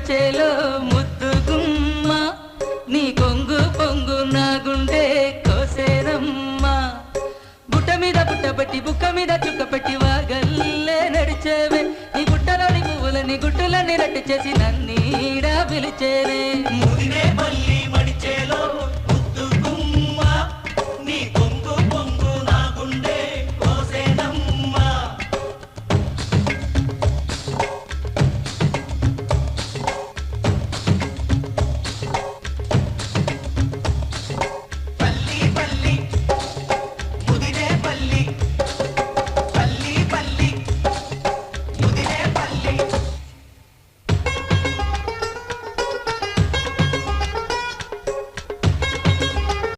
మడిచేలో ముద్దుగుమ్మ నీ కొంగు పొంగు నా గుండె కోసేరమ్మా బుట్ట మీద బుట్టబట్టి బుక్క మీద చుక్కపెట్టి వాగల్లే నడిచేవే నీ బుట్టలోని పువ్వులని గుట్టులని రట్టు చేసి నన్నీడా పిలిచేవే మళ్ళీ మడిచేలో